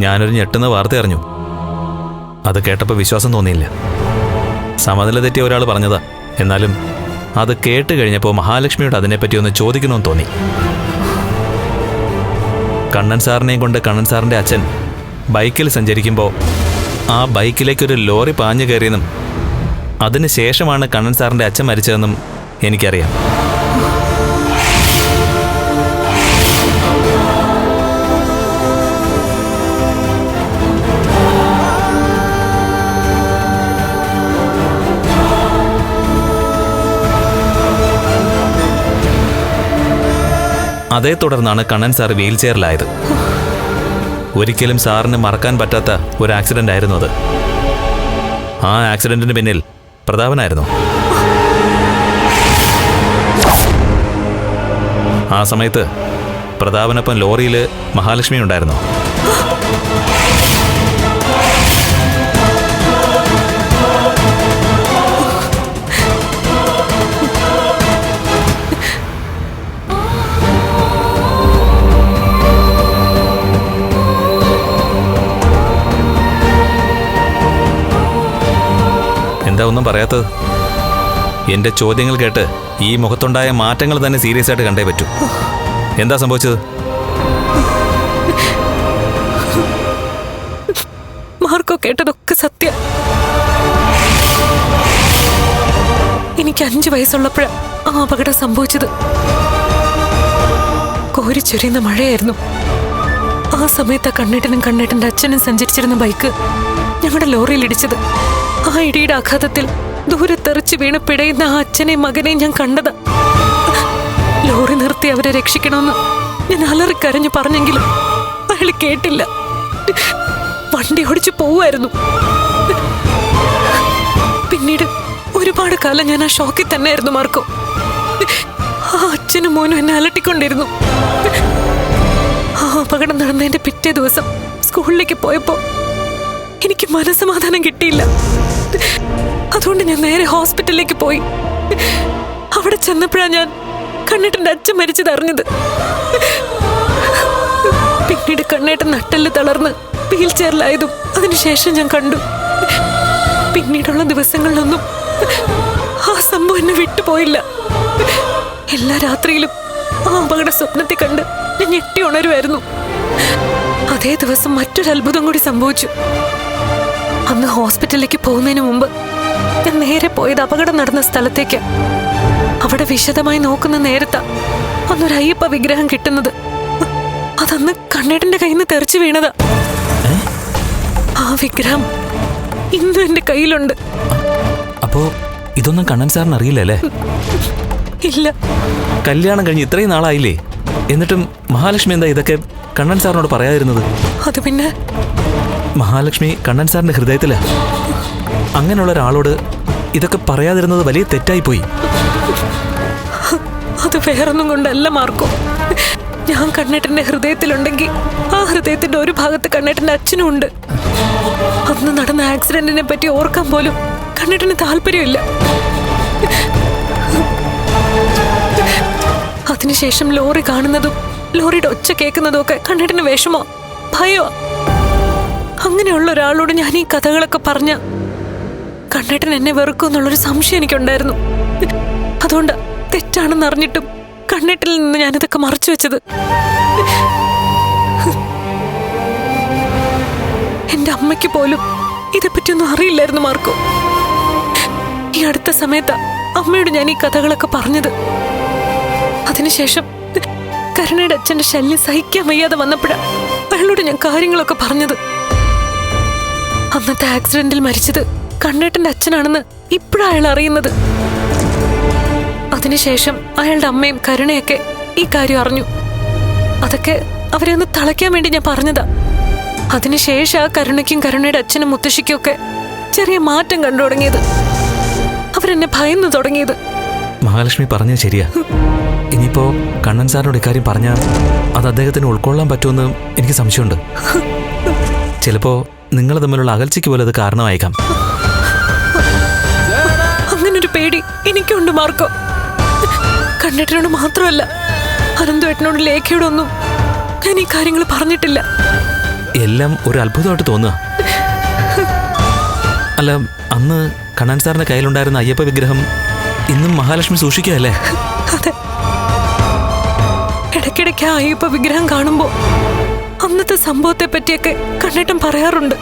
ഞാനൊരു ഞെട്ടുന്ന വാർത്ത അറിഞ്ഞു. അത് കേട്ടപ്പോൾ വിശ്വാസം തോന്നിയില്ല. സമനില തെറ്റിയ ഒരാൾ പറഞ്ഞതാ. എന്നാലും അത് കേട്ട് കഴിഞ്ഞപ്പോൾ മഹാലക്ഷ്മിയോട് അതിനെപ്പറ്റി ഒന്ന് ചോദിക്കണമെന്ന് തോന്നി. കണ്ണൻ സാറിനെയും കൊണ്ട് കണ്ണൻ സാറിൻ്റെ അച്ഛൻ ബൈക്കിൽ സഞ്ചരിക്കുമ്പോൾ ആ ബൈക്കിലേക്കൊരു ലോറി പാഞ്ഞു കയറിയെന്നും അതിന് ശേഷമാണ് കണ്ണൻ സാറിൻ്റെ അച്ഛൻ മരിച്ചതെന്നും എനിക്കറിയാം. അതേ തുടർന്നാണ് കണ്ണൻ സാർ വീൽ ചെയറിലായത്. ഒരിക്കലും സാറിന് മറക്കാൻ പറ്റാത്ത ഒരു ആക്സിഡന്റ് ആയിരുന്നു അത്. ആ ആക്സിഡന്റിന് പിന്നിൽ പ്രതാപനായിരുന്നു. ആ സമയത്ത് പ്രതാപനൊപ്പം ലോറിയിൽ മഹാലക്ഷ്മി ഉണ്ടായിരുന്നു. എന്താ ഒന്നും പറയാത്തത്? എന്റെ ചോദ്യങ്ങൾ കേട്ട് ഈ മുഖത്തുണ്ടായ മാറ്റങ്ങൾ തന്നെ സീരിയസ് ആയിട്ട് കണ്ടേ പറ്റൂ. എന്താ സംഭവിച്ചത്? മാർക്കോ കേട്ടതൊക്കെ സത്യം. എനിക്ക് 5 വയസ്സുള്ളപ്പോഴാണ് ആ അപകടം സംഭവിച്ചത്. കോരിച്ചൊരിയുന്ന മഴയായിരുന്നു. ആ സമയത്ത് കണ്ണേട്ടനും കണ്ണേട്ടന്റെ അച്ഛനും സഞ്ചരിച്ചിരുന്ന ബൈക്ക് ഞങ്ങളുടെ ലോറിയിൽ ഇടിച്ചത്. ആ ഇടിയുടെ ആഘാതത്തിൽ ദൂരെ തെറിച്ച് വീണ് പിടയുന്ന ആ അച്ഛനെയും മകനെയും ഞാൻ കണ്ടതാ. ലോറി നിർത്തി അവരെ രക്ഷിക്കണമെന്ന് ഞാൻ അലറിക്കരഞ്ഞു പറഞ്ഞെങ്കിലും അയാൾ കേട്ടില്ല. വണ്ടി ഓടിച്ചു പോവായിരുന്നു. പിന്നീട് ഒരുപാട് കാലം ഞാൻ ആ ഷോക്കിൽ തന്നെയായിരുന്നു മാർക്കോ. ആ അച്ഛനും മോനും എന്നെ അലട്ടിക്കൊണ്ടിരുന്നു. ആ അപകടം നടന്നതിന്റെ പിറ്റേ ദിവസം സ്കൂളിലേക്ക് പോയപ്പോ എനിക്ക് മനസ്സമാധാനം കിട്ടിയില്ല. അതുകൊണ്ട് ഞാൻ നേരെ ഹോസ്പിറ്റലിലേക്ക് പോയി. അവിടെ ചെന്നപ്പോഴാണ് ഞാൻ കണ്ണേട്ടന്റെ അച്ഛൻ മരിച്ചതറിഞ്ഞത്. പിന്നീട് കണ്ണേട്ടൻ നട്ടെല്ല് തളർന്ന് വീൽ ചെയറിലായതും അതിനുശേഷം ഞാൻ കണ്ടു. പിന്നീടുള്ള ദിവസങ്ങളിലൊന്നും ആ സംഭവം എന്നെ വിട്ടുപോയില്ല. എല്ലാ രാത്രിയിലും ആ അപകട സ്വപ്നത്തെ കണ്ട് ഞാൻ ഞെട്ടി ഉണരുമായിരുന്നു. അതേ ദിവസം മറ്റൊരു അത്ഭുതം കൂടി സംഭവിച്ചു. അന്ന് ഹോസ്പിറ്റലിലേക്ക് പോകുന്നതിന് മുമ്പ് ഞാൻ നേരെ പോയത് അപകടം നടന്ന സ്ഥലത്തേക്ക്. അവിടെ വിശദമായി നോക്കുന്ന നേരത്താ അന്നൊരു അയ്യപ്പ വിഗ്രഹം കിട്ടുന്നത്. അതന്ന് കണ്ണേട്ടന്റെ കയ്യിൽ നിന്ന് തെറിച്ചു വീണതാ. ആ വിഗ്രഹം ഇന്നും എന്റെ കയ്യിലുണ്ട്. അപ്പോ ഇതൊന്നും കണ്ണൻ സാറിന് അറിയില്ലല്ലേ? ഇല്ല. കല്യാണം കഴിഞ്ഞ് ഇത്രയും നാളായില്ലേ, എന്നിട്ടും മഹാലക്ഷ്മി എന്താ ഇതൊക്കെ കണ്ണൻ സാറിനോട് പറയാതിരുന്നത്? അത് പിന്നെ മഹാലക്ഷ്മി കണ്ണൻ സാറിന്റെ ഹൃദയത്തില. അങ്ങനെയുള്ള ഒരാളോട് ഇതൊക്കെ പറയാതിരുന്നത് വലിയ തെറ്റായി പോയി. അത് വേറൊന്നും കൊണ്ടല്ല മാർക്കോ. ഞാൻ കണ്ണേട്ടന്റെ ഹൃദയത്തിലുണ്ടെങ്കിൽ ആ ഹൃദയത്തിന്റെ ഒരു ഭാഗത്ത് കണ്ണേട്ടന്റെ അച്ഛനും ഉണ്ട്. അന്ന് നടന്ന ആക്സിഡന്റിനെ പറ്റി ഓർക്കാൻ പോലും കണ്ണേട്ടന് താല്പര്യമില്ല. അതിനുശേഷം ലോറി കാണുന്നതും ലോറിയുടെ ഒച്ച കേൾക്കുന്നതും ഒക്കെ കണ്ണേട്ടന് വിഷമോ ഭയോ. അങ്ങനെയുള്ള ഒരാളോട് ഞാൻ ഈ കഥകളൊക്കെ പറഞ്ഞ കണ്ണേട്ടൻ എന്നെ വെറുക്കും എന്നുള്ളൊരു സംശയം എനിക്കുണ്ടായിരുന്നു. അതുകൊണ്ട് തെറ്റാണെന്ന് അറിഞ്ഞിട്ടും കണ്ണേട്ടിൽ നിന്ന് ഞാനിതൊക്കെ മറച്ചു വെച്ചത്. എന്റെ അമ്മയ്ക്ക് പോലും ഇതേപ്പറ്റിയൊന്നും അറിയില്ലായിരുന്നു മാർക്കോ. ഈ അടുത്ത സമയത്ത് അമ്മയോട് ഞാൻ ഈ കഥകളൊക്കെ പറഞ്ഞത്. അതിനുശേഷം കരുണയുടെ അച്ഛന്റെ ശല്യം സഹിക്കാൻ വയ്യാതെ വന്നപ്പോഴാണ് അയാളോട് ഞാൻ കാര്യങ്ങളൊക്കെ പറഞ്ഞത്. അന്നത്തെ ആക്സിഡന്റിൽ മരിച്ചത് കണ്ണേട്ടന്റെ അച്ഛനാണെന്ന് ഇപ്പോഴാണ് അയാൾ അറിയുന്നത്. അതിനുശേഷം അയാളുടെ അമ്മയും കരുണയൊക്കെ ഈ കാര്യം അറിഞ്ഞു. അതൊക്കെ അവരെ ഒന്ന് തളയ്ക്കാൻ വേണ്ടി ഞാൻ പറഞ്ഞതാ. അതിനുശേഷം ആ കരുണയ്ക്കും കരുണയുടെ അച്ഛനും മുത്തശ്ശിക്കും ഒക്കെ ചെറിയ മാറ്റം കണ്ടു തുടങ്ങിയത്. അവരെന്നെ ഭയന്നു തുടങ്ങിയത്. മഹാലക്ഷ്മി പറഞ്ഞത് ശരിയാ. ഇനിയിപ്പോ കണ്ണൻ സാറിനോട് ഇക്കാര്യം പറഞ്ഞാൽ അത് അദ്ദേഹത്തിന് ഉൾക്കൊള്ളാൻ പറ്റുമെന്ന് എനിക്ക് സംശയമുണ്ട്. ചിലപ്പോ നിങ്ങൾ തമ്മിലുള്ള അകൽച്ചയ്ക്ക് പോലെ അത് കാരണമായേക്കാം. അങ്ങനൊരു പേടി എനിക്കുണ്ട് മാർക്കോ. കണ്ണേട്ടനോട് മാത്രമല്ല, അനന്തുവേട്ടനോട് ലേഖയോടൊന്നും ഞാൻ ഈ കാര്യങ്ങൾ പറഞ്ഞിട്ടില്ല. എല്ലാം ഒരു അത്ഭുതമായിട്ട് തോന്നുക. അല്ല, അന്ന് കണ്ണൻ സാറിന്റെ കയ്യിലുണ്ടായിരുന്ന അയ്യപ്പ വിഗ്രഹം ഇന്നും മഹാലക്ഷ്മി സൂക്ഷിക്കുകയല്ലേ? അതെ, ഇടയ്ക്കിടയ്ക്ക് ആ അയ്യപ്പ വിഗ്രഹം കാണുമ്പോ അന്നത്തെ സംഭവത്തെ പറ്റിയൊക്കെ കണ്ണേട്ടൻ പറയാറുണ്ട്.